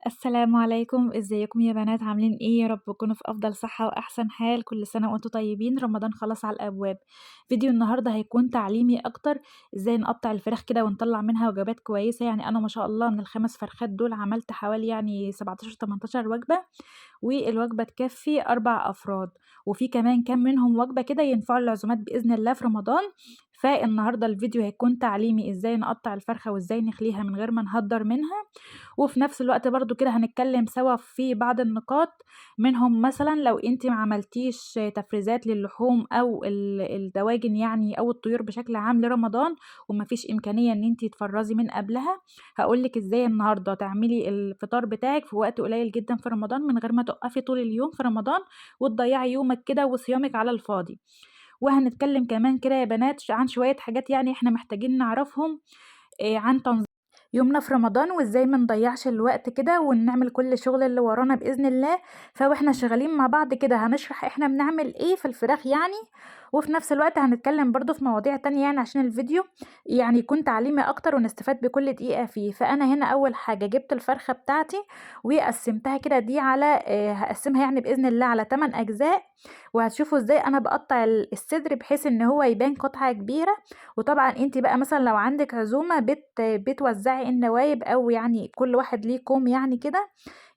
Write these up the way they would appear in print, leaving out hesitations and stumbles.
السلام عليكم، إزيكم يا بنات عاملين إيه؟ يا رب تكونوا في أفضل صحة وأحسن حال، كل سنة وأنتم طيبين، رمضان خلاص على الأبواب. فيديو النهارده هيكون تعليمي أكتر، إزاي نقطّع الفراخ كده ونطلّع منها وجبات كويسة، يعني أنا ما شاء الله من ال5 فرخات دول عملت حوالي يعني 17، 18 وجبة، والوجبة تكفّي 4 أفراد، وفي كمان كام منهم وجبة كده ينفعوا للعزومات بإذن الله في رمضان. فالنهارده الفيديو هيكون تعليمي إزاي نقطّع الفرخة وإزاي نخليها من غير ما نهدّر منها، وفي نفس الوقت برضه كده هنتكلم سوا في بعض النقاط، منهم مثلًا لو أنتِ ما عملتيش تفريزات للحوم أو الدواجن يعني أو الطيور بشكل عام لرمضان، وما فيش إمكانية إن أنتِ تفرّزي من قبلها، هاقول لِك إزاي النهارده تعملي الفطار بتاعِك في وقت قليل جدًا في رمضان من غير ما توقّفي طول اليوم في رمضان، وتضيّعي يومِك كده وصيامِك على الفاضي. وهنتكلم كمان كده يا بنات عن شوية حاجات يعني إحنا محتاجين نعرفهم عن يومنا في رمضان وإزاي ما نضيّعش الوقت كده ونعمل كل الشغل اللي ورانا بإذن الله. فوإحنا شغالين مع بعض كده هنشرح إحنا بنعمل إيه في الفراخ يعني، وفي نفس الوقت هنتكلم برضه في مواضيع تانية يعني عشان الفيديو يعني يكون تعليمي أكتر ونستفاد بكل دقيقة فيه. فأنا هنا أول حاجة جِبت الفرخة بتاعتي وقسّمتها كده دي على هاقسّمها يعني بإذن الله على 8 أجزاء، وهتشوفوا إزاي أنا باقطّع الصدر بحيث إن هو يبان قطعة كبيرة. وطبعًا أنتِ بقى مثلًا لو عندِك عزومة بتوزّعي النوايب أو يعني كل واحد ليه كوم يعني كده،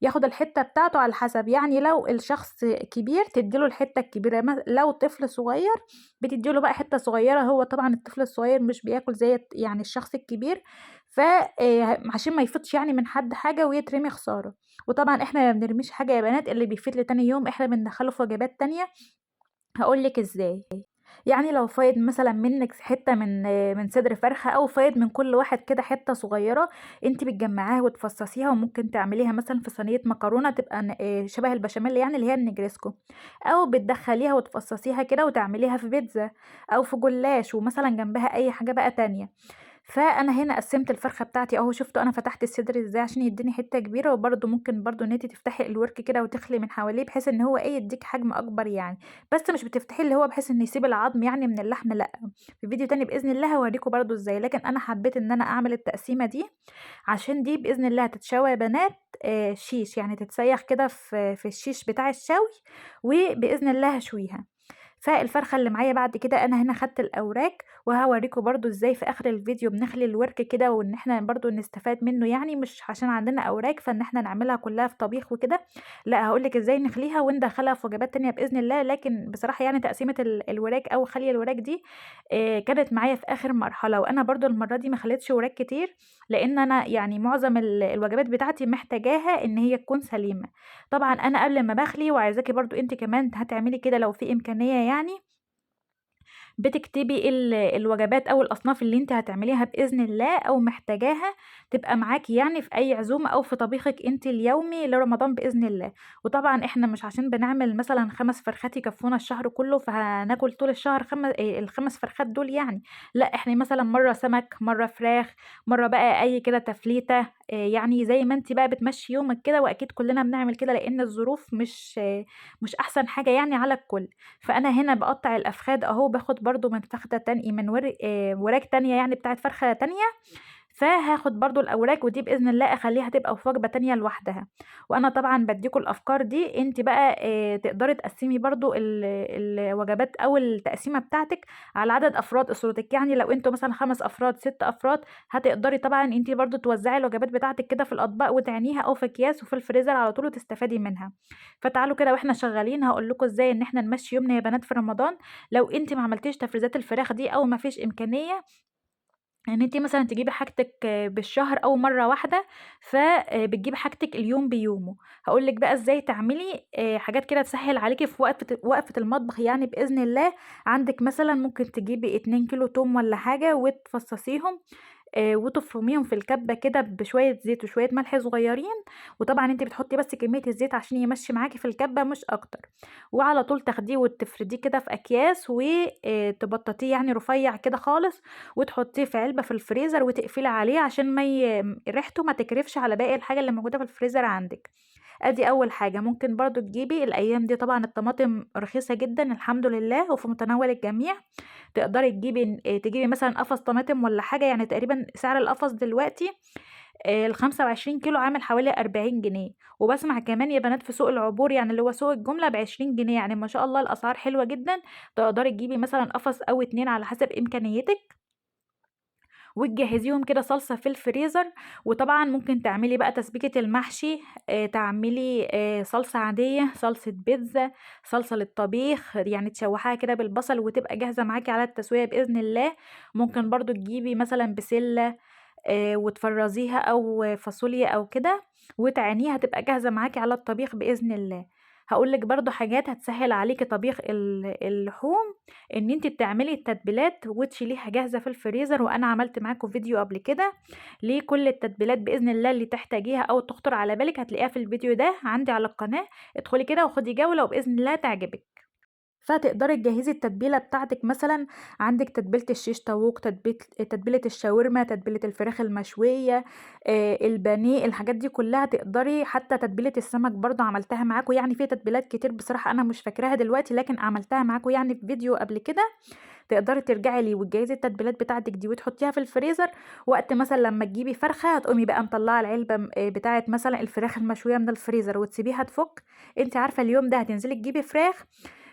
ياخد الحتّة بتاعته على حسب، يعني لو الشخص كبير تدّي له الحتّة الكبيرة، لو طفل صغير بتدّي له بقى حتّة صغيرة، هو طبعًا الطفل الصغير مش بياكل زي يعني الشخص الكبير، ف عشان ما يفوتش يعني من حد حاجة ويترمي خسارة. وطبعًا إحنا ما بنرميش حاجة يا بنات، اللي بيفيض لتاني يوم إحنا بندخّله في وجبات تانية، هاقول لِك إزاي. يعني لو فايض مثلًا منِّك حتّة من صدر فرخة أو فايض من كل واحد كده حتّة صغيّرة، أنتِ بتجمّعيها وتفصّصيها وممكن تعمليها مثلًا في صينية مكرونة تبقى ن شبه البشاميل يعني اللي هي النجريسكو، أو بتدخّليها وتفصّصيها كده وتعمليها في بيتزا أو في جلاش ومثلًا جنبها أي حاجة بقى تانية. فأنا هنا قسّمت الفرخة بتاعتي أهو، شُفتوا أنا فتحت الصدر إزاي عشان يدّيني حتّة كبيرة، وبرضه ممكن برضه إن أنتِ تفتحي الورك كده وتخلي من حواليه بحيث إن هو إيه، يدّيكِ حجم أكبر يعني، بس مش بتفتحيه اللي هو بحيث إنه يسيب العضم يعني من اللحم لأ، في فيديو تاني بإذن الله هاوريكم برضه إزاي، لكن أنا حبيت إن أنا أعمل التقسيمة دي، عشان دي بإذن الله هتتشوى يا بنات شيش، يعني تتسيّح كده في الشيش بتاع الشوي، وبإذن الله هاشويها. فالفرخة اللي معايا بعد كده أنا هنا خدت الأوراق، وهاوريكم برضه إزاي في آخر الفيديو بنخلي الورك كده، وإن إحنا برضه نستفاد منه يعني مش عشان عندنا أوراق فإن إحنا نعملها كلها في طبيخ وكده، لأ هاقول لِك إزاي نخليها وندخّلها في وجبات تانية بإذن الله، لكن بصراحة يعني تقسيمة الوراك أو خلي الوراك دي كانت معايا في آخر مرحلة، وأنا برضه المرة دي ما خليتش وراك كتير، لإن أنا يعني معظم الوجبات بتاعتي محتاجاها إن هي تكون سليمة. طبعًا أنا قبل ما باخلي وعايزاكِ برضه أنتِ كمان هتعملي كده لو في إمكانية يعني، بتكتبي الوجبات أو الأصناف اللي أنتِ هتعمليها بإذن الله أو محتاجاها تبقى معاكِ يعني في أي عزومة أو في طبيخِك أنتِ اليومي لرمضان بإذن الله. وطبعًا إحنا مش عشان بنعمل مثلًا 5 فرخات يكفّونا الشهر كلّه، فهناكل طول الشهر ال5 فرخات دول يعني، لأ إحنا مثلًا مرّة سمك، مرّة فراخ، مرّة بقى أي كده تفليتة، يعني زي ما أنتِ بقى بتمشّي يومِك كده، وأكيد كلّنا بنعمل كده لإن الظروف مش أحسن حاجة يعني على الكل. فأنا هنا باقطّع الأفخاد أهو، باخد برضه من فخدة من وراك تانية يعني بتاعة فرخة تانية، فهاخد برضه الأوراق ودي بإذن الله أخلّيها تبقى في وجبة تانية لوحدها. وأنا طبعًا بادّيكم الأفكار دي، أنتِ بقى تقدري تقسّمي برضه الوجبات أو التقسيمة بتاعتِك على عدد أفراد أسرتِك، يعني لو أنتم مثلًا 5 أفراد، 6 أفراد، هتقدري طبعًا أنتِ برضه توزّعي الوجبات بتاعتِك كده في الأطباق وتعينيها أو في أكياس وفي الفريزر على طول وتستفادي منها. فتعالوا كده وإحنا شغالين هاقول لكم إزاي إن إحنا نمشّي يومنا يا بنات في رمضان، لو أنتِ ما عملتيش تفريزات الفراخ دي أو ما فيش إمكانية إن أنتِ مثلًا تجيبي حاجتِك بالشهر أو مرّة واحدة، بتجيبي حاجتِك اليوم بيومه. هاقول لِك بقى إزاي تعملي حاجات كده تسهّل عليكِ في وقفة المطبخ يعني بإذن الله. عندِك مثلًا ممكن تجيبي 2 كيلو توم والّا حاجة وتفصّصيهم وتفرميهم في الكبة كده بشوية زيت وشوية ملح صغيّرين، وطبعًا أنتِ بتحطّي بس كمية الزيت عشان يمشّي معاكِ في الكبة مش أكتر، وعلى طول تاخديه وتفرديه كده في أكياس تبطّطيه يعني رفيّع كده خالص، وتحطّيه في علبة في الفريزر وتقفلي عليه عشان ما ريحته ما تكرفش على باقي الحاجة اللي موجودة في الفريزر عندِك. أدي أول حاجة. ممكن برضه تجيبي الأيام دي طبعًا الطماطم رخيصة جدًا الحمد لله وفي متناول الجميع، تقدري تجيبي مثلًا قفص طماطم والّا حاجة، يعني تقريبًا سعر القفص دلوقتي ال25 كيلو عامل حوالي 40 جنيه، وباسمع كمان يا بنات في سوق العبور يعني اللي هو سوق الجملة ب20 جنيه، يعني ما شاء الله الأسعار حلوة جدًا، تقدري تجيبي مثلًا قفص أو 2 على حسب إمكانيتِك. وتجهّزيهم كده صلصة في الفريزر، وطبعًا ممكن تعملي بقى تسبيكة المحشي، تعملي صلصة عادية، صلصة بيتزا، صلصة للطبيخ، يعني تشوّحيها كده بالبصل وتبقى جاهزة معاكِ على التسوية بإذن الله. ممكن برضه تجيبي مثلًا بسلة وتفرّزيها أو فاصوليا أو كده، وتعينيها تبقى جاهزة معاكِ على الطبيخ بإذن الله. هاقول لِك برضه حاجات هتسهّل عليكِ طبيخ اللحوم، إن أنتِ تعملي التتبيلات وتشيليها جاهزة في الفريزر، وأنا عملت معاكم فيديو قبل كده لكل التتبيلات بإذن الله اللي تحتاجيها أو تخطر على بالِك، هتلاقيها في الفيديو ده عندي على القناة، ادخلي كده وخدي جولة وبإذن الله تعجبِك. فتقدري تجهّزي التتبيلة بتاعتِك مثلًا، عندِك تتبيلة الشيش طاووق، تتبيلة الشاورما، تتبيلة الفراخ المشوية، البانيه، الحاجات دي كلّها تقدري، حتى تتبيلة السمك برضه عملتها معاكم، يعني في تتبيلات كتير بصراحة أنا مش فاكراها دلوقتي، لكن عملتها معاكم يعني في فيديو قبل كده، تقدري ترجعي ليه وتجهّزي التتبيلات بتاعتِك دي وتحطيها في الفريزر، وقت مثلًا لمّا تجيبي فرخة هتقومي بقى مطلّعة العلبة بتاعة مثلًا الفراخ المشوية من الفريزر وتسيبيها تفُك، أنتِ عارفة اليوم ده هتنزلي تجيبي فراخ،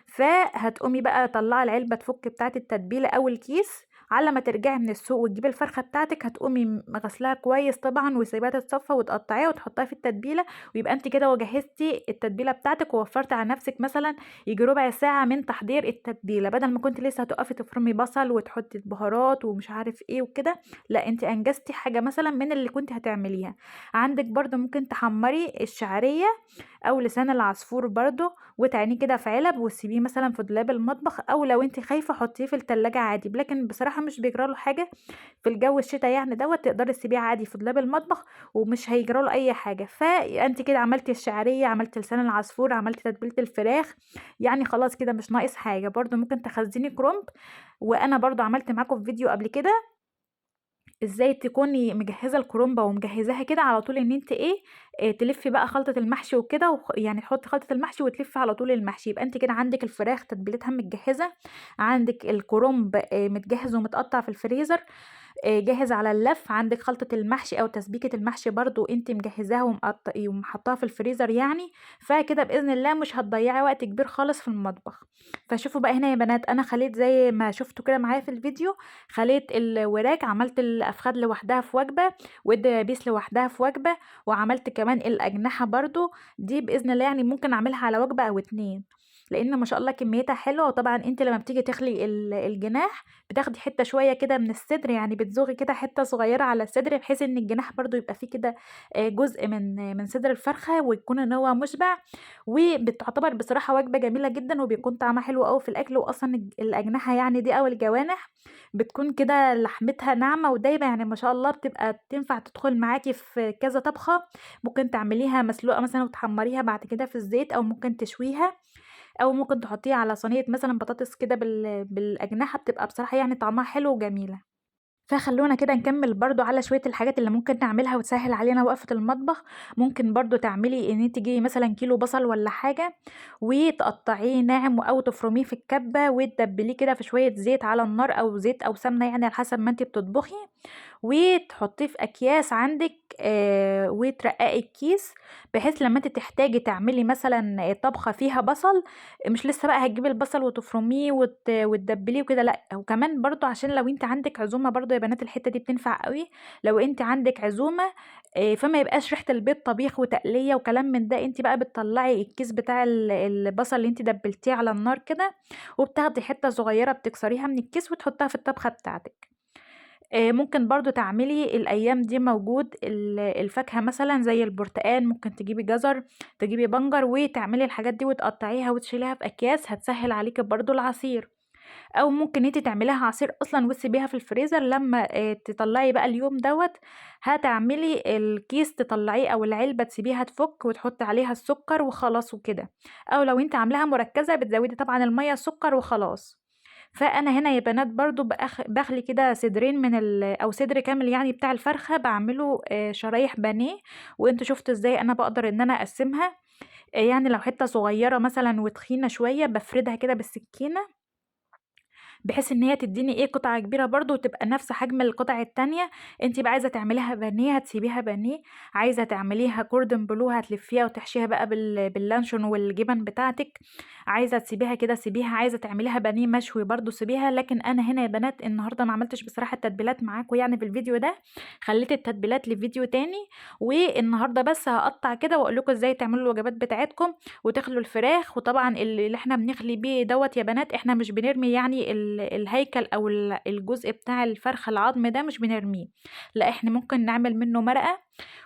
فهتقومي بقى طالعة العلبة تفُك بتاعة التتبيلة أو الكيس، على ما ترجعي من السوق وتجيبي الفرخة بتاعتِك هتقومي غاسلاها كويس طبعًا وسايباها تتصفى وتقطّعيها وتحطّيها في التتبيلة، ويبقى أنتِ كده وجهّزتِ التتبيلة بتاعتِك ووفّرتِ على نَفْسِك مثلًا ييجي ربع ساعة من تحضير التتبيلة، بدل ما كنتِ لسه هتُقفي تفرمي بصل وتحطّي البهارات ومش عارف إيه وكده، لأ أنتِ أنجزتِ حاجة مثلًا من اللي كنتِ هتعمليها. عندِك برضه ممكن تحمّري الشعرية أو لسان العصفور برضه وتعينيه كده في علب وتسيبيه مثلًا في دولاب المطبخ، أو لو أنتِ خايفة حطيه في التلاجة عادي، لكن بصراحة مش بيجرى له حاجة في الجو الشتا يعني دوّة، تقدري تسيبيه عادي في دولاب المطبخ ومش هيجرى له أي حاجة، فأنتِ كده عملتِ الشعرية، عملتِ لسان العصفور، عملتِ تتبيلة الفراخ، يعني خلاص كده مش ناقص حاجة. برضه ممكن تخزّني كرنب، وأنا برضه عملت معاكم في فيديو قبل كده إزاي تكوني مجهّزة الكرومبة ومجهّزاها كده على طول إن أنتِ إيه، تلفّي بقى خلطة المحشي وكده يعني تحطّي خلطة المحشي وتلفّي على طول المحشي، يبقى أنتِ كده عندِك الفراخ تتبيلتها متجهّزة، عندِك الكرنب متجهّز ومتقطّع في الفريزر، جاهز على اللَّف، عندِك خلطة المحشي أو تسبيكة المحشي برضه أنتِ مجهّزاها وحاطّاها في الفريزر يعني، فكده بإذن الله مش هتضيّعي وقت كبير خالص في المطبخ. فشوفوا بقى هنا يا بنات أنا خليت زي ما شُفتوا كده معايا في الفيديو، خليت الوراك، عملت الأفخاد لوحدها في وجبة، والدبابيس لوحدها في وجبة، وعملت كمان الأجنحة برضه، دي بإذن الله يعني ممكن أعملها على وجبة أو 2، لإن ما شاء الله كميتها حلوة، وطبعًا أنتِ لمّا بتيجي تخلي الجناح بتاخدي حتّة شوية كده من الصدر، يعني بتزوغي كده حتّة صغيّرة على الصدر بحيث إن الجناح برضه يبقى فيه كده جزء من صدر الفرخة ويكون إن هو مُشبع، وبتعتبر بصراحة وجبة جميلة جدًا وبيكون طعمها حلو أوي في الأكل، وأصلًا الأجنحة يعني دي أو الجوانح بتكون كده لحمتها ناعمة ودايبة، يعني ما شاء الله بتبقى تنفع تدخل معاكِ في كذا طبخة، ممكن تعمليها مسلوقة مثلًا وتحمّريها بعد كده في الزيت، أو ممكن تشويها، أو ممكن تحطيها على صينية مثلًا بطاطس كده بالأجنحة، بتبقى بصراحة يعني طعمها حلو وجميلة. فخلّونا كده نكمّل برضه على شوية الحاجات اللي ممكن نعملها وتسهّل علينا وقفة المطبخ، ممكن برضه تعملي إن أنتِ تجيبي مثلًا كيلو بصل والّا حاجة، وتقطّعيه ناعم أو تفرميه في الكبة وتتبّليه كده في شوية زيت على النار أو زيت أو سمنة يعني على حسب ما أنتِ بتطبخي، وتحطيه في أكياس عندِك، وترقّقي الكيس بحيث لمّا أنتِ تحتاجي تعملي مثلًا طبخة فيها بصل، مش لسه بقى هتجيبي البصل وتفرميه وتدبّليه وكده لأ، وكمان برضه عشان لو أنتِ عندِك عزومة برضه يا بنات الحتّة دي بتنفع أوي، لو أنتِ عندِك عزومة فما يبقاش ريحة البيت طبيخ وتقلية وكلام من ده، أنتِ بقى بتطلّعي الكيس بتاع البصل اللي أنتِ دبّلتيه على النار كده، وبتاخدي حتّة صغيّرة بتكسريها من الكيس وتحطّيها في الطبخة بتاعتِك. ممكن برضه تعملي الأيام دي موجود الفاكهة مثلًا زي البرتقان، ممكن تجيبي جزر، تجيبي بنجر، وتعملي الحاجات دي وتقطّعيها وتشيليها في أكياس، هتسهّل عليكِ برضه العصير. أو ممكن أنتِ تعمليها عصير أصلًا وتسيبيها في الفريزر لمّا تطلّعي بقى اليوم دوّة، هتعملي الكيس تطلّعيه أو العلبة تسيبيها تفُك وتحطّي عليها السُكّر وخلاص وكده، أو لو أنتِ عاملاها مركّزة بتزوّدي طبعًا المَيّة السُكّر وخلاص. فأنا هنا يا بنات برضه باخلي كده صدرين من أو صدر كامل يعني بتاع الفرخة باعمله شرايح بانيه، وأنتم شُفتوا إزاي أنا باقدر إن أنا أقسّمها، يعني لو حتّة صغيّرة مثلًا وتخينة شوية بافردها كده بالسكينة بحيث إن هي تدّيني قطعة كبيرة برضه وتبقى نفس حجم القطع التانية. أنتِ بقى عايزة تعمليها بانيه هتسيبيها بانيه، عايزة تعمليها cordon bleu هتلفّيها وتحشيها بقى باللانشون والجبن بتاعتِك، عايزة تسيبيها كده سيبيها، عايزة تعمليها بانيه مشوي برضه سيبيها. لكن أنا هنا يا بنات النهارده ما عملتش بصراحة التتبيلات معاكم يعني في الفيديو ده، خلّيت التتبيلات لفيديو تاني، والنهارده بس هاقطّع كده وأقول لكم إزاي تعملوا الوجبات بتاعتكم وتخلوا الفراخ. وطبعًا اللي إحنا بنخلي بيه دوّة يا بنات إحنا مش بنرمي يعني الهيكل أو الجزء بتاع الفرخة العضم ده مش بنرميه، لأ إحنا ممكن نعمل منه مرقة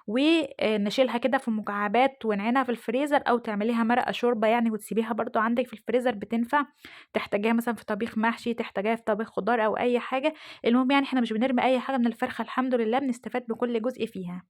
ونشيلها كده في مكعبات ونعينها في الفريزر، أو تعمليها مرقة شوربة يعني وتسيبيها برضه عندِك في الفريزر بتنفع، تحتاجيها مثلًا في طبيخ محشي، تحتاجيها في طبيخ خضار أو أي حاجة. المهم يعني إحنا مش بنرمي أي حاجة من الفرخة الحمد لله، بنستفاد بكل جزء فيها.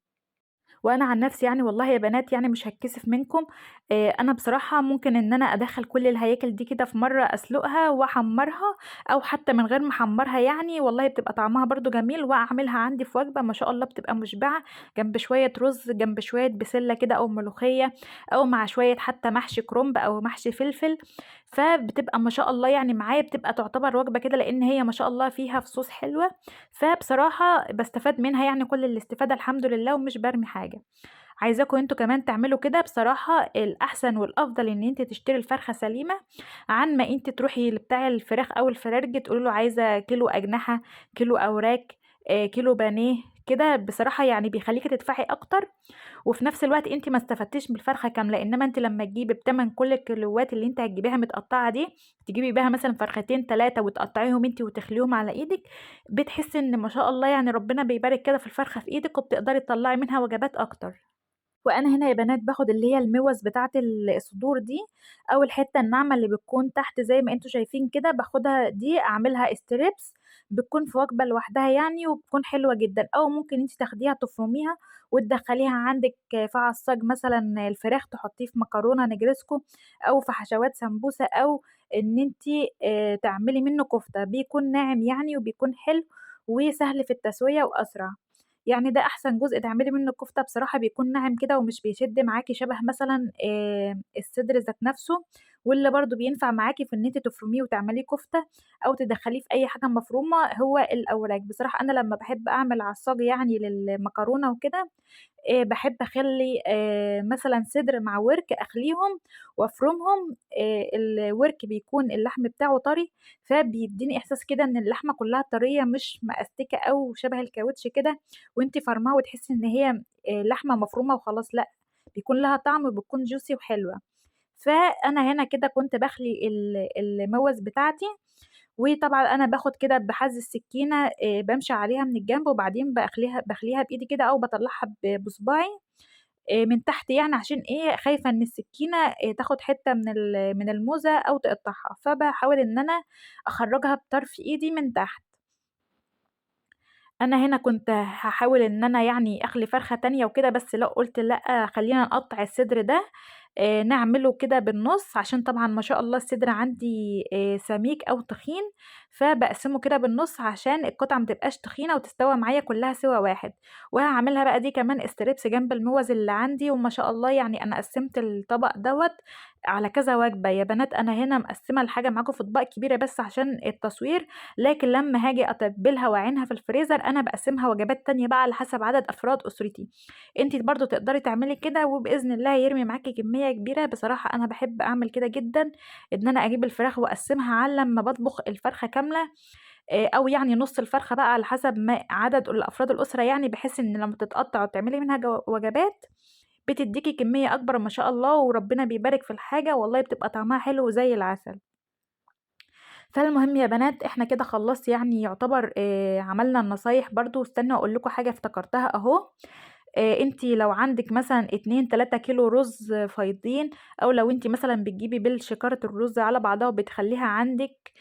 وأنا عن نفسي يعني والله يا بنات يعني مش هاتكسف منكم، أنا بصراحة ممكن إن أنا أدخّل كل الهياكل دي كده في مرّة أسلقها وأحمّرها، أو حتى من غير ما أحمّرها يعني والله بتبقى طعمها برضه جميل، وأعملها عندي في وجبة ما شاء الله بتبقى مُشبعة، جنب شوية رُز، جنب شوية بسلة كده أو ملوخية، أو مع شوية حتى محشي كرنب أو محشي فلفل، فبتبقى ما شاء الله يعني معايا بتبقى تعتبر وجبة كده لإن هي ما شاء الله فيها فصوص حلوة، فبصراحة باستفاد منها يعني كل الاستفادة الحمد لله ومش بارمي حاجة. عايزاكم أنتم كمان تعملوا كده. بصراحة الأحسن والأفضل إن أنتِ تشتري الفرخة سليمة، عن ما أنتِ تروحي لبتاع الفراخ أو الفرارجي تقولي له عايزة كيلو أجنحة، كيلو أوراك، كيلو بانيه، كده بصراحة يعني بيخلّيكِ تدفعي أكتر، وفي نفس الوقت أنتِ ما استفدتيش بالفرخة كاملة. إنما أنتِ لمّا تجيبي بتمن كل الكيلوات اللي أنتِ هتجيبيها متقطعة دي، تجيبي بيها مثلًا فرختين 3 وتقطعيهم أنتِ وتخليهم على إيدِك، بتحسي إن ما شاء الله يعني ربنا بيبارك كده في الفرخة في إيدِك، وبتقدري تطلّعي منها وجبات أكتر. وأنا هنا يا بنات باخد اللي هي المِوَز بتاعة الصدور دي، أو الحتّة الناعمة اللي بتكون تحت زي ما أنتم شايفين كده، باخدها دي أعملها strips، بتكون في وجبة لوحدها يعني وبتكون حلوة جدًا. أو ممكن أنتِ تاخديها تفرميها وتدخّليها عندِك في عصاج مثلًا الفراخ تحطيه في مكرونة نجرسكو، أو في حشوات سمبوسة، أو إن أنتِ تعملي منه كفتة، بيكون ناعم يعني وبيكون حلو وسهل في التسوية وأسرع. يعني ده أحسن جزء تعملي منه الكفتة بصراحة بيكون ناعم كده ومش بيشد معاكِ شبه مثلًا الصدر ذات نفسه، واللي برضه بينفع معاكِ في إن أنتِ تفرميه وتعمليه كفتة أو تدخّليه في أي حاجة مفرومة هو الأوراك. بصراحة أنا لمّا باحب أعمل عصاج يعني للمكرونة وكده، باحب أخلّي مثلًا صدر مع ورك أخليهم وأفرمهم، الورك بيكون اللحم بتاعه طري، فبيدّيني إحساس كده إن اللحمة كلّها طرية مش مأستكة أو شبه الكاوتش كده، وأنتِ فارماها وتحسّي إن هي لحمة مفرومة وخلاص لأ، بيكون لها طعم وبتكون juicy وحلوة. فأنا هنا كده كنت باخلي الموز بتاعتي، وطبعًا أنا باخد كده بحَز السكينة بامشي عليها من الجنب، وبعدين باخليها بإيدي كده أو باطلّعها بصباعي من تحت يعني عشان خايفة إن السكينة تاخد حتّة من الموزة أو تقطّعها، فباحاول إن أنا أخرّجها بطرف إيدي من تحت. أنا هنا كنت هاحاول إن أنا يعني أخلي فرخة تانية وكده، بس لأ قُلت لأ خلّينا نقطّع الصدر ده، نعمله كده بالنُص عشان طبعًا ما شاء الله الصدر عندي سميك أو تخين، فباقسمه كده بالنُص عشان القطعة ما تبقاش تخينة وتستوى معايا كلّها سِوَى واحد. وهاعملها بقى دي كمان strips جنب الموز اللي عندي، وما شاء الله يعني أنا قسّمت الطبق دوّة على كذا وجبة. يا بنات أنا هنا مقسّمة الحاجة معاكم في أطباق كبيرة بس عشان التصوير، لكن لمّا هاجي أتبّلها وأعينها في الفريزر أنا باقسّمها وجبات تانية بقى على حسب عدد أفراد أسرتي. أنتِ برضه تقدري تعملي كده وبإذن الله هيرمي معاكِ كمية كبيرة. بصراحة أنا باحب أعمل كده جدًا، إن أنا أجيب الفراخ وأقسّمها على لمّا باطبخ الفرخة كاملة، أو يعني نُص الفرخة بقى على حسب ما عدد أفراد الأسرة يعني، بحيث إن لمّا تتقطّع وتعملي منها وجبات بتدّيكِ كمية أكبر ما شاء الله، وربنا بيبارك في الحاجة والله بتبقى طعمها حلو زي العسل. فالمهم يا بنات إحنا كده خلّصت يعني يعتبر عملنا النصايح برضه. واستنوا أقول لكم حاجة افتكرتها أهو. أنتِ لو عندِك مثلًا 2، 3 كيلو رز فايضين، أو لو أنتِ مثلًا بتجيبي بالشكارة الرز على بعضها وبتخلّيها عندِك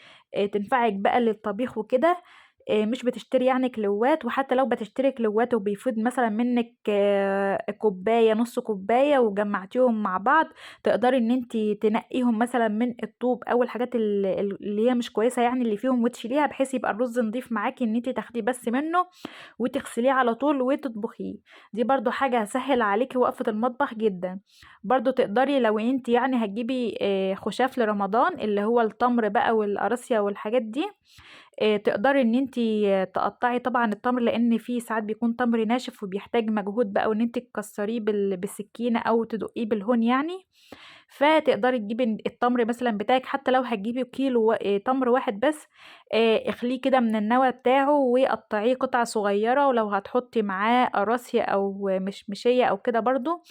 تنفعِك بقى للطبيخ وكده، مش بتشتري يعني كيلوات، وحتى لو بتشتري كيلوات وبيفيض مثلًا منِّك كوباية، نُص كوباية وجمّعتيهم مع بعض، تقدري إن أنتِ تنقّيهم مثلًا من الطوب أو الحاجات اللي هي مش كويسة يعني اللي فيهم وتشيليها، بحيث يبقى الرز نضيف معاكِ إن أنتِ تاخديه بس منه وتغسليه على طول وتطبخيه. دي برضه حاجة هتسهّل عليكِ وقفة المطبخ جدًا. برضه تقدري لو أنتِ يعني هتجيبي خُشاف لرمضان اللي هو التمر بقى والقراصية والحاجات دي، تقدري إن أنتِ تقطّعي طبعًا التمر، لإن في ساعات بيكون تمر ناشف وبيحتاج مجهود بقى وإن أنتِ تكسّريه بالسكينة أو تدقّيه بالهون يعني. فتقدري تجيبي التمر مثلًا بتاعِك حتى لو هتجيبي كيلو و تمر واحد بس، اخليه كده من النوى بتاعه وقطّعيه قطع صغيّرة، ولو هتحطّي معاه قراصية أو مشمشية أو كده برضه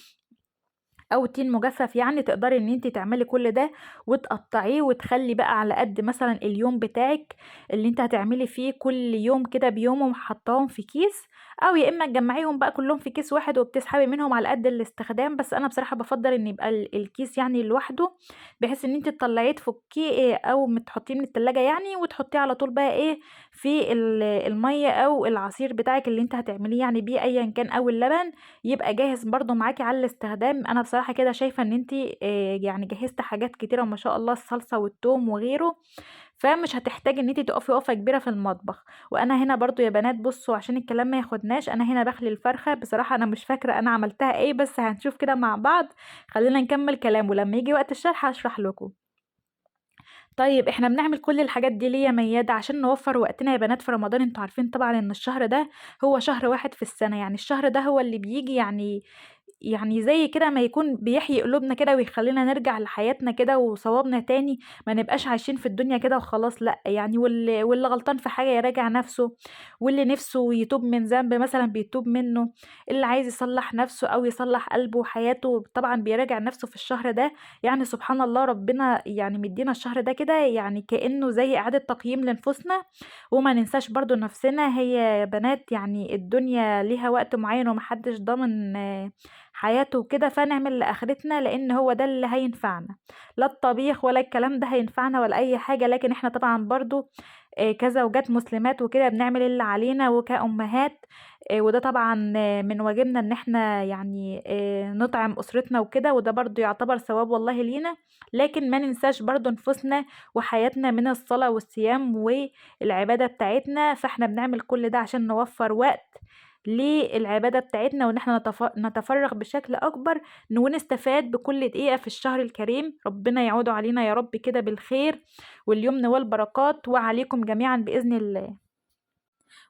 أو تين مجفف يعني، تقدري إن أنتِ تعملي كل ده وتقطّعيه وتخلّي بقى على قد مثلًا اليوم بتاعِك اللي أنتِ هتعملي فيه كل يوم كده بيومه حاطاهم في كيس، أو يا إما تجمّعيهم بقى كلّهم في كيس واحد وبتسحبي منهم على قد الاستخدام. بس أنا بصراحة بافضّل إن يبقى الكيس يعني لوحده، بحيث إن أنتِ تطلّعيه تفكيه أو تحطيه من التلاجة يعني وتحطيه على طول بقى في المَيّة أو العصير بتاعِك اللي أنتِ هتعمليه يعني بيه أيًا كان أو اللبن، يبقى جاهز برضه معاكِ على الاستخدام. أنا بصراحة كده شايفة إن أنتِ يعني جهّزتِ حاجات كتيرة ما شاء الله، الصلصة والتوم وغيره، فمش هتحتاجي إن أنتِ تقفي وقفة كبيرة في المطبخ. وأنا هنا برضه يا بنات بُصّوا عشان الكلام ما ياخدناش، أنا هنا باخلي الفرخة، بصراحة أنا مش فاكرة أنا عملتها إيه، بس هنشوف كده مع بعض، خلّينا نكمّل كلام ولمّا ييجي وقت الشرح هاشرح لكم. طيب إحنا بنعمل كل الحاجات دي ليه يا ميادة؟ عشان نوفّر وقتنا يا بنات في رمضان. أنتم عارفين طبعًا إن الشهر ده هو شهر واحد في السنة، يعني الشهر ده هو اللي بييجي يعني زي كده ما يكون بيحيي قلوبنا كده ويخلّينا نرجع لحياتنا كده وصوابنا تاني، ما نبقاش عايشين في الدنيا كده وخلاص لأ، يعني واللي غلطان في حاجة يراجع نَفْسه، واللي نِفْسه يتوب من ذنب مثلًا بيتوب منّه، اللي عايز يصلّح نَفْسه أو يصلّح قلبه وحياته طبعًا بيراجع نَفْسه في الشهر ده. يعني سبحان الله ربنا يعني مدّينا الشهر ده كده يعني كإنه زي إعادة تقييم لنفوسنا، وما ننساش برضه نَفْسنا. هي يا بنات يعني الدنيا ليها وقت معيّن وما حدّش ضامن حياته وكده، فنعمل لآخرتنا لإن هو ده اللي هينفعنا، لا الطبيخ ولا الكلام ده هينفعنا ولا أي حاجة. لكن إحنا طبعًا برضه كزوجات مسلمات وكده بنعمل اللي علينا وكأمهات، وده طبعًا من واجبنا إن إحنا يعني نطعم أسرتنا وكده، وده برضه يعتبر ثواب والله لينا. لكن ما ننساش برضه نفوسنا وحياتنا من الصلاة والصيام والعبادة بتاعتنا، فإحنا بنعمل كل ده عشان نوفّر وقت للعبادة بتاعتنا وإن إحنا نتفرّغ بشكل أكبر ونستفاد بكل دقيقة في الشهر الكريم. ربنا يعوده علينا يا رب كده بالخير واليمن والبركات وعليكم جميعًا بإذن الله.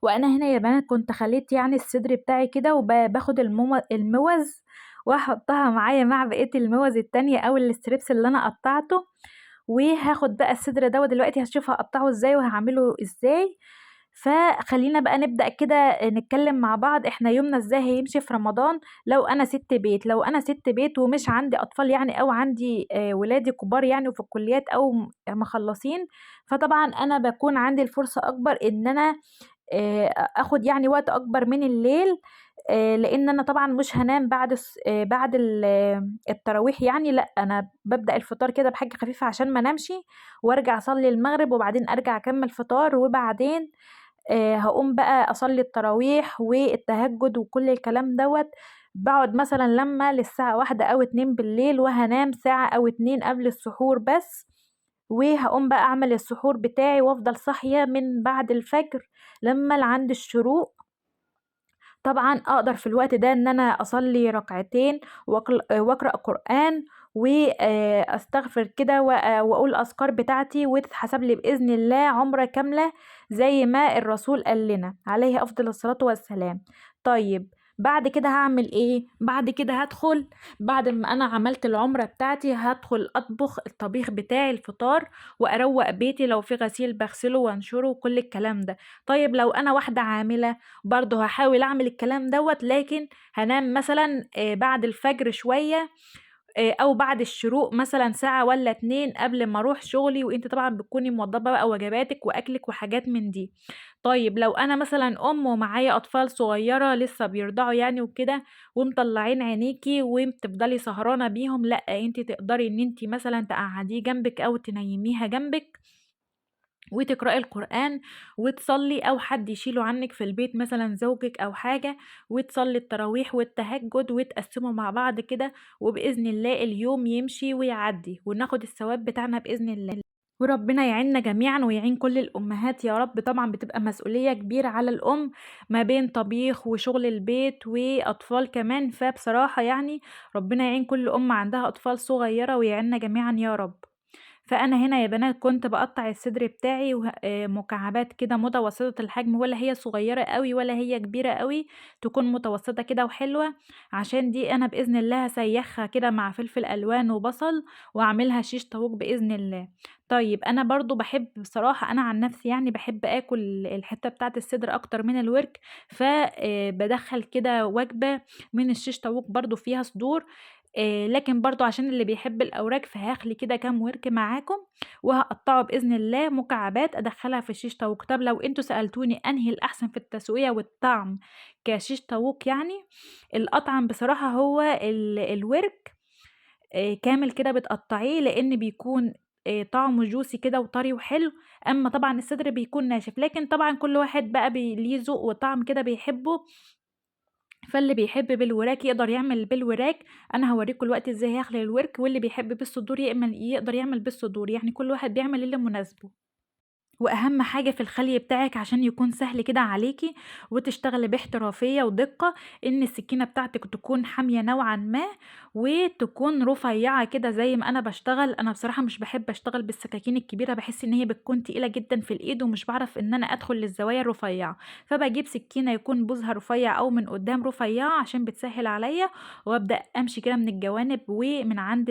وأنا هنا يا بنات كنت خليت يعني الصدر بتاعي كده باخد الموز وأحطها معايا مع بقية الموز التانية أو الستريبس اللي أنا قطّعته، وهاخد بقى الصدر دوّة دلوقتي هاشوف هاقطّعه إزاي وهاعمله إزاي. فخلّينا بقى نبدأ كده نتكلّم مع بعض إحنا يومنا إزاي هيمشي في رمضان لو أنا سِت بيت. لو أنا سِت بيت ومش عندي أطفال يعني أو عندي ولادي كبار يعني وفي الكليات أو مخلّصين، فطبعًا أنا باكون عندي الفرصة أكبر إن أنا آخُد يعني وقت أكبر من الليل، لإن أنا طبعًا مش هانام بعد التراويح يعني لأ، أنا بابدأ الفطار كده بحاجة خفيفة عشان ما انامش وارجع أصلّي المغرب وبعدين أرجع أكمّل فطار، وبعدين هاقوم بقى أصلّي التراويح والتهجُّد وكل الكلام دوّة. باقعد مثلًا للساعة 01:00 أو 02:00 وهانام ساعة أو 2 قبل السحور بس، وهاقوم بقى أعمل السحور بتاعي وأفضل صاحية من بعد الفجر لعند الشروق. طبعًا أقدر في الوقت ده إن أنا أصلّي ركعتين وأقرأ قرآن أستغفر كده وأقول الأذكار بتاعتي وتتحسب لي بإذن الله عُمرة كاملة زي ما الرسول قال لنا عليه أفضل الصلاة والسلام. طيب بعد كده هاعمل إيه؟ بعد كده بعد ما أنا عملت العُمرة بتاعتي هادخل أطبخ الطبيخ بتاعي الفطار وأروّق بيتي لو في غسيل باغسله وأنشره وكل الكلام ده. طيب لو أنا واحدة عاملة برضه هاحاول أعمل الكلام دوّة، لكن هانام مثلًا بعد الفجر شوية أو بعد الشروق مثلًا ساعة والّا 2 قبل ما أروح شغلي، وأنتِ طبعًا بتكوني موضّبة بقى وجباتِك وأكلِك وحاجات من دي. طيب لو أنا مثلًا أم ومعايا أطفال صغيّرة لسه بيرضعوا يعني وكده ومطلّعين عينيكِ وبتفضلي سهرانة بيهم، لأ أنتِ تقدري إن أنتِ مثلًا تقعّديه جنبِك أو تنيّميها جنبِك وتقرأي القرآن وتصلّي أو حد يشيله عنِّك في البيت مثلًا زوجِك أو حاجة، وتصلّي التراويح والتهجد وتقسّموا مع بعض كده، وبإذن الله اليوم يمشي ويعدّي، وناخد الثواب بتاعنا بإذن الله. وربنا يعيننا جميعًا ويعين كل الأمهات يا رب، طبعًا بتبقى مسؤولية كبيرة على الأم ما بين طبيخ وشغل البيت وأطفال كمان، فبصراحة يعني ربنا يعين كل أم عندها أطفال صغيّرة ويعيننا جميعًا يا رب. فأنا هنا يا بنات كنت باقطّع الصدر بتاعي مكعبات كده متوسطة الحجم، ولا هي صغيّرة أوي ولا هي كبيرة أوي، تكون متوسطة كده وحلوة، عشان دي أنا بإذن الله هاسيّخها كده مع فلفل ألوان وبصل، وأعملها شيش طاووق بإذن الله. طيب أنا برضه باحب بصراحة أنا عن نفسي يعني باحب آكل الحتّة بتاعة الصدر أكتر من الورك، ف بادخّل كده وجبة من الشيش طاووق برضه فيها صدور، لكن برضه عشان اللي بيحب الأوراق فهاخلي كده كام ورك معاكم، وهاقطّعه بإذن الله مكعبات أدخّلها في الشيش طاووق. طب لو أنتم سألتوني أنهي الأحسن في التسوية والطعم كشيش طاووق يعني، الأطعم بصراحة هو الورك كامل كده بتقطّعيه، لإن بيكون طعمه juicy كده وطري وحلو، أمّا طبعًا الصدر بيكون ناشف، لكن طبعًا كل واحد بقى ليه ذوق وطعم كده بيحبه، فاللي بيحب بالوراك يقدر يعمل بالوراك، أنا هاورّيكم دلوقتي إزاي هاخلي الورك، واللي بيحب بالصدور يقدر يعمل بالصدور، يعني كل واحد بيعمل اللي مناسبه. وأهم حاجة في الخلي بتاعِك عشان يكون سهل كده عليكِ وتشتغلي باحترافية ودقة، إن السكينة بتاعتِك تكون حامية نوعًا ما، وتكون رفيّعة كده زي ما أنا باشتغل. أنا بصراحة مش باحب أشتغل بالسكاكين الكبيرة، باحس إن هي بتكون تقيلة جدًا في الإيد ومش باعرف إن أنا أدخل للزوايا الرفيّعة، فباجيب سكينة يكون بوزها رفيّع أو من قدّام رفيّعة عشان بتسهّل عليَّ، وأبدأ أمشي كده من الجوانب ومن عند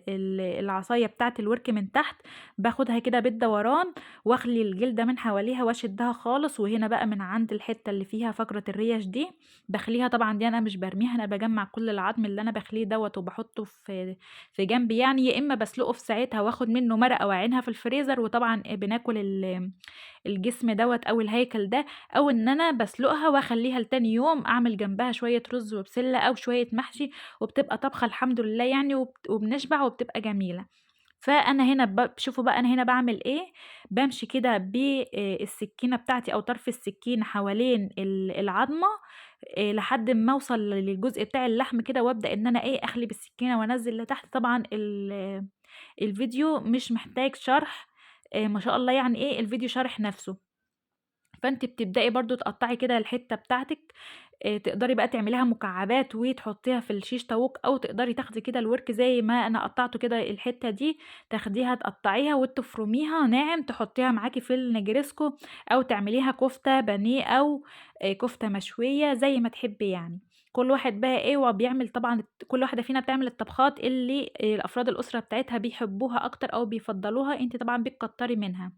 العصاية بتاعة الورك من تحت، باخدها كده بالدوران واخلي الجلدة من حواليها واشدها خالص، وهنا بقى من عند الحتة اللي فيها فقرة الريش دي باخليها، طبعًا دي أنا مش بارميها، أنا باجمّع كل العضم اللي أنا باخليه دوّة وباحطه في جنب يعني، يا إما باسلقه في ساعتها واخد منه مرقة واعينها في الفريزر، وطبعًا بناكل الجسم دوّة أو الهيكل ده، أو إن أنا باسلقها واخليها لتاني يوم أعمل جنبها شوية رز وبسلة أو شوية محشي، وبتبقى طبخة الحمد لله يعني وبنشبع وبتبقى جميلة. فأنا هنا شوفوا بقى أنا هنا باعمل إيه، بامشي كده السكينة بتاعتي أو طرف السكينة حوالين العضمة لحد أمّا أوصل للجزء بتاع اللحم كده، وأبدأ إن أنا إيه، أخلي بالسكينة وأنزّل لتحت. طبعًا الفيديو مش محتاج شرح، ما شاء الله يعني إيه، الفيديو شارح نَفْسه. فأنتِ بتبدئي برضه تقطّعي كده الحتّة بتاعتِك، تقدري بقى تعمليها مكعبات وتحطّيها في الشيش طاووق، أو تقدري تاخدي كده الورك زي ما أنا قطّعته كده الحتّة دي، تاخديها تقطّعيها وتفرميها ناعم تحطّيها معاكِ في النجريسكو، أو تعمليها كفتة بانيه أو كفتة مشوية زي ما تحبّي يعني. كل واحد بقى إيه وبيعمل طبعًا كل واحدة فينا بتعمل الطبخات اللي أفراد الأسرة بتاعتها بيحبوها أكتر أو بيفضّلوها، أنتِ طبعًا بتكتّري منها.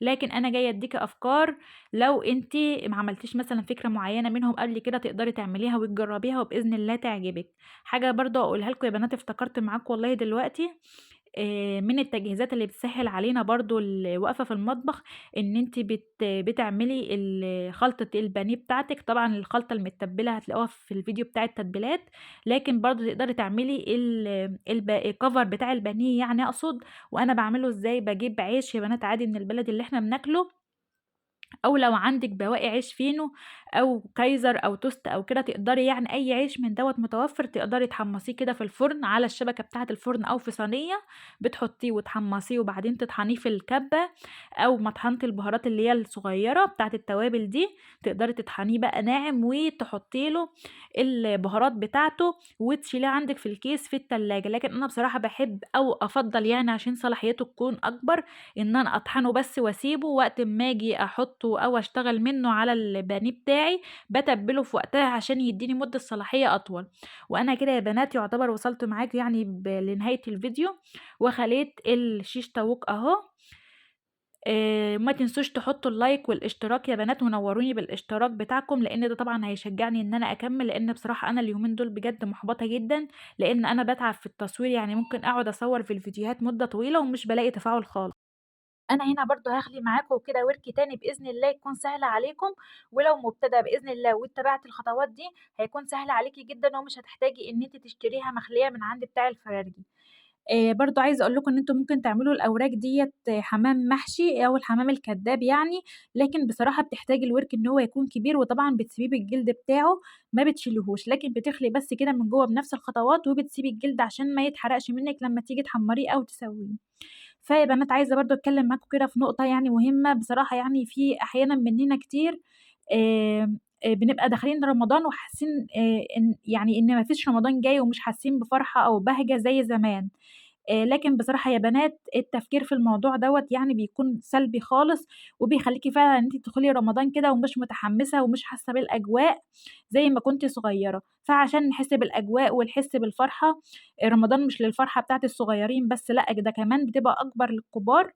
لكن أنا جاية أدّيكِ أفكار، لو أنتِ ما عملتيش مثلًا فكرة معيّنة منهم قبل كده تقدري تعمليها وتجرّبيها وبإذن الله تعجبِك. حاجة برضه أقولها لكم يا بنات افتكرت معاكم والله دلوقتي، من التجهيزات اللي بتسهّل علينا برضه الوقفة في المطبخ، إن أنتِ بتعملي خلطة البانيه بتاعتِك، طبعًا الخلطة المتبّلة هتلاقوها في الفيديو بتاع التتبيلات، لكن برضه تقدري تعملي الcover بتاع البانيه يعني أقصد، وأنا باعمله إزاي، باجيب عيش يا بنات عادي من البلد اللي إحنا بناكله، أو لو عندِك بواقي عيش فينو أو كايزر أو توست أو كده تقدري يعني أي عيش من دوّة متوفّر تقدري تحمّصيه كده في الفرن على الشبكة بتاعة الفرن أو في صينية، بتحطّيه وتحمّصيه وبعدين تطحنيه في الكبة أو مطحنة البهارات اللي هي الصغيّرة بتاعة التوابل دي، تقدري تطحنيه بقى ناعم وتحطّي له البهارات بتاعته وتشيليه عندِك في الكيس في التلاجة. لكن أنا بصراحة باحب أو أفضّل يعني عشان صلاحيته تكون أكبر، إن أنا أطحنه بس وأسيبه وقت أمّا آجي أحطه أو أشتغل منه على البانيه بتاعي، باتبّله في وقتها عشان يدّيني مدة صلاحية أطول. وأنا كده يا بنات يعتبر وصلت معاكم يعني لنهاية الفيديو، وخليت الشيش طاووق أهو. ما تنسوش تحطّوا اللايك والاشتراك يا بنات ونوّروني بالاشتراك بتاعكم، لإن ده طبعًا هيشجعني إن أنا أكمّل، لإن بصراحة أنا اليومين دول بجد مُحبطة جدًا، لإن أنا باتعب في التصوير، يعني ممكن أقعد أصوّر في الفيديوهات مدة طويلة ومش بالاقي تفاعل خالص. أنا هنا برضه هاخلي معاكم كده ورك تاني بإذن الله يكون سهل عليكم، ولو مبتدئة بإذن الله واتبعتِ الخطوات دي هيكون سهل عليكِ جدًا ومش هتحتاجي إن أنتِ تشتريها مخلية من عند بتاع الفرارجي. برضه عايزة أقول لكم إن أنتم ممكن تعملوا الأوراق ديّة حمام محشي أو الحمام الكداب يعني، لكن بصراحة بتحتاج الورك إن هو يكون كبير، وطبعًا بتسيبيه بالجلد بتاعه ما بتشيليهوش، لكن بتخلي بس كده من جوّه بنفس الخطوات، وبتسيبي الجلد عشان ما يتحرقش منِّك لمّا تيجي تحمّريه أو تسويه. فيا بنات عايزة برضه أتكلّم معاكم كده في نقطة يعني مهمة، بصراحة يعني في أحيانًا مننا كتير بنبقى داخلين رمضان وحاسين إن يعني إن ما فيش رمضان جاي ومش حاسين بفرحة أو بهجة زي زمان. لكن بصراحة يا بنات التفكير في الموضوع دوّة يعني بيكون سلبي خالص، وبيخلّيكِ فعلًا إن أنتِ تدخلي رمضان كده ومش متحمسة ومش حاسة بالأجواء زي ما كنتِ صغيرة، فعشان نحس بالأجواء ونحس بالفرحة، رمضان مش للفرحة بتاعة الصغيرين بس لأ، ده كمان بتبقى أكبر للكبار،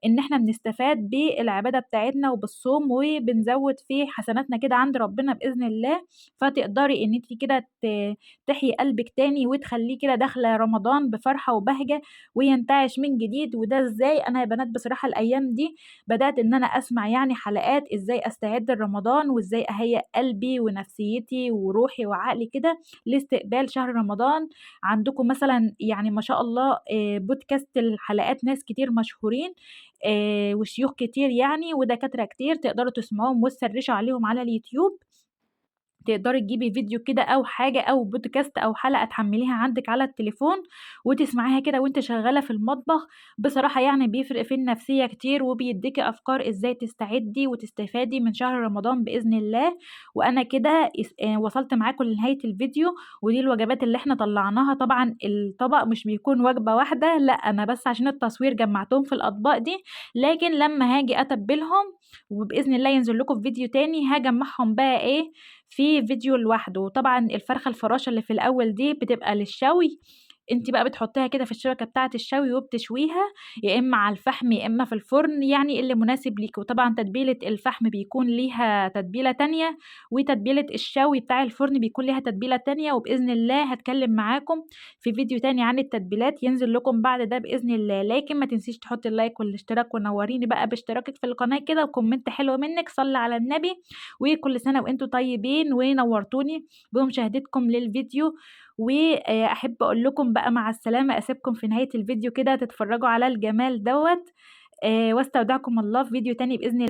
إن إحنا بنستفاد بالعبادة بتاعتنا وبالصوم وبنزوّد في حسناتنا كده عند ربنا بإذن الله، فتقدري إن أنتِ كده تحيي قلبِك تاني وتخلّيه كده داخلة رمضان بفرحة وبهجة وينتعش من جديد، وده إزاي؟ أنا يا بنات بصراحة الأيام دي بدأت إن أنا أسمع يعني حلقات إزاي أستعد لرمضان، وإزاي أهيأ قلبي ونفسيتي وروحي وعقلي كده لاستقبال شهر رمضان. عندكم مثلًا يعني ما شاء الله بودكاست الحلقات ناس كتير مشهورين وشيوخ كتير يعني ودكاترة كتير تقدروا تسمعوهم وتسرشوا عليهم على اليوتيوب. تقدري تجيبي فيديو كده أو حاجة أو بودكاست أو حلقة تحمّليها عندِك على التليفون وتسمعيها كده وأنتِ شغّالة في المطبخ، بصراحة يعني بيفرق في النفسية كتير وبيدّيكِ أفكار إزاي تستعدي وتستفادي من شهر رمضان بإذن الله، وأنا كده وصلت معاكم لنهاية الفيديو ودي الوجبات اللي إحنا طلّعناها، طبعًا الطبق مش بيكون وجبة واحدة لأ، أنا بس عشان التصوير جمّعتهم في الأطباق دي، لكن لمّا هاجي أتبّلهم وبإذن الله ينزل لكم في فيديو تاني هاجمّعهم بقى إيه في فيديو لوحده، وطبعًا الفرخة الفراشة اللي في الأول دي بتبقى للشوي، أنتِ بقى بتحطيها كده في الشبكة بتاعة الشوي وبتشويها، يا إما على الفحم يا إما في الفرن، يعني اللي مناسب ليكِ، وطبعًا تتبيلة الفحم بيكون ليها تتبيلة تانية، وتتبيلة الشوي بتاع الفرن بيكون ليها تتبيلة تانية، وبإذن الله هاتكلم معاكم في فيديو تاني عن التتبيلات ينزل لكم بعد ده بإذن الله، لكن ما تنسيش تحطي اللايك والاشتراك ونوريني بقى باشتراكِك في القناة كده وكومنت حلو منِّك، صلّي على النبي. وكل سنة وأنتم طيبين ونورتوني بمشاهدتكم للفيديو، أحب أقول لكم بقى مع السلامة، أسيبكم في نهاية الفيديو كده تتفرجوا على الجمال دوّة، واستودعكم الله في فيديو تاني بإذن